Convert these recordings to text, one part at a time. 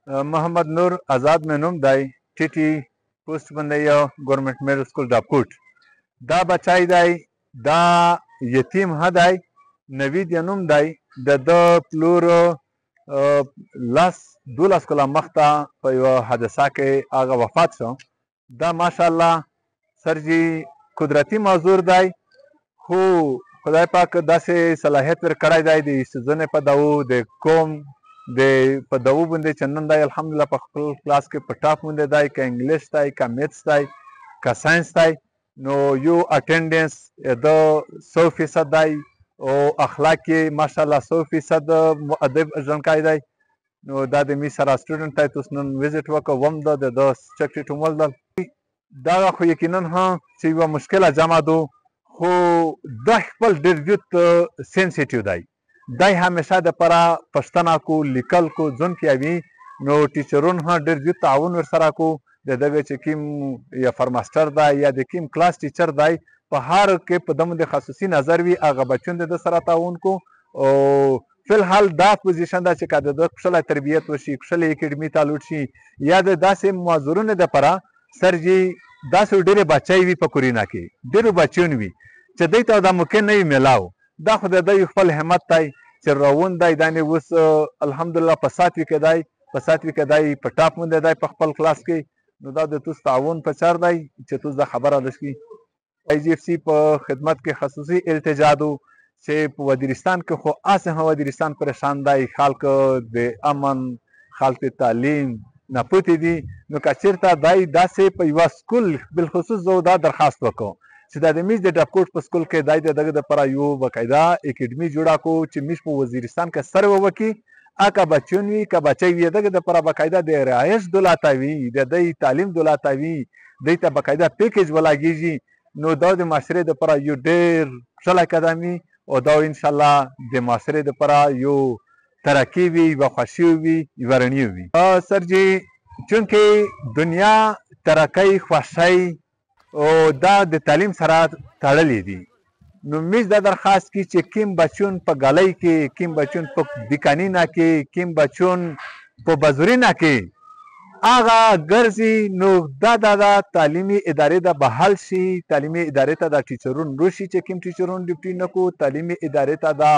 محمد نور آزاد مې نوم دی. ټي ټي پوسټ باندې یو ګورنمنټ میډل سکول ډاپکوټ. دا بچی دی، دا یتیم ها دی، نوید یې نوم دی. د ده پلور 12 کاله مخته په یوه حادثه کې هغه وفات شو. دا ماشاءالله سرجي قدرتي معذور دی، خو خدای پاک داسې صلاحیت ورکړی دی د ایسټوزنې په دعو د قوم په دعو باندې چې نن دی الحمدلله په خپل کلاس کې په ټاپ باندې دی، که انګلیش دی، که میتس دی، که ساینس دی. نو یو اټینډنس د 100% دی او اخلاق یې ماشاءالله 100% مؤدب ژوندکی دی. نو دا د می سره سټوډنټ دی، تاسو نن وزټ وکړه وم د سیکرټري ومولدل. دغه خو یقینا چې یوه مشکله جمع ده، خو دا خپل ډېر زیات سینسیټیو دی. دی همیشه دپاره پوښتنه کو، لیکل کو، ځون پیاوي. نو ټیچرون هم ډېر زیات تعاون ورسره کو. د دغه چې کوم یا فرماستر دی یا د کوم کلاس ټیچر دی، په هر کې په ده باندې خصوصي نظر وي، هغه بچون د ده سره تعاون کو. او فلحال دا پوزیشن ده چې که د ده کښلی تربیت وشي، کښلی اکیډمي ته لوټ شي، یا د داسې معذورونو دپاره سر جي داسې ډېرې بچی وي په کورینا کې، ډېرو بچیون وي چې دوی ته دا ممکن نه وي میلاو. دا خو د دوی خپل همت دی چې روون دی. دا نه اوس الحمدلله په 7وي کې دی، په 7وي کې دی په ټاپ باندې دی په خپل کلاس کې. نو دا د توس تعاون په چار دی چې توس دا خبره لشکي. IGFC په خدمت کې خصوصي التجا دو چې په وزیرستان کې خو اسه هم وزیرستان پریشان دی، خلک د امن، خلک تعلیم نه پوتې دي. نو که چېرته دی داسې په یوه سکول بالخصوص زه دا درخواست وکړم چې دا د میز د ډاپکوټ په سکول کې دی د دغه دپاره یو باقاعده اکیډمي جوړه کړو چې میز په وزیرستان کې سروه وکړي. که بچون وي که بچی وي، دغه دپاره باقاعده د رهایش دولته وي، د دی تعلیم دولته وي، دی ته باقاعده پیکیج ولګېږي. نو دا د معاشرې دپاره یو ډېر ښکلی قدم وي او دا انشاءالله د معاشرې دپاره یو ترقي وي، یوه خوښي وي، یوه رڼي وي. سر جي چونکې دنیا ترقۍ، خوښۍ او دا د تعلیم سره تړلې دي. نو میز دا درخواست کی چې کیم بچون په ګلۍ کې، کیم بچون په بیکانینا کې، کیم بچون په بزورینه کې هغه ګرځي. نو دا تعلیمي ادارې ته بحال شي، تعلیمي ادارې ته دا ټیچرون روشي چې کوم ټیچرون ډیوټي نه کو، تعلیمي ادارې ته دا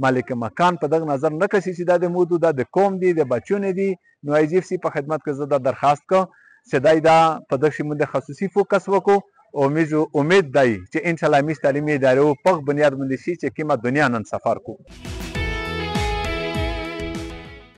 مالک مکان په دغه نظر نه کشي چې دا د مودو دا د قوم دي، د بچونه دي. نو IGFC په خدمت کې زه دا درخواست کوم چې دی دا په دغه شي باندې خصوصي فوکس وکړو. او امید دی چې انشاءالله میز تعلیمي ادارو په بنیاد باندې شي چې کومه دنیا نن سفر کو.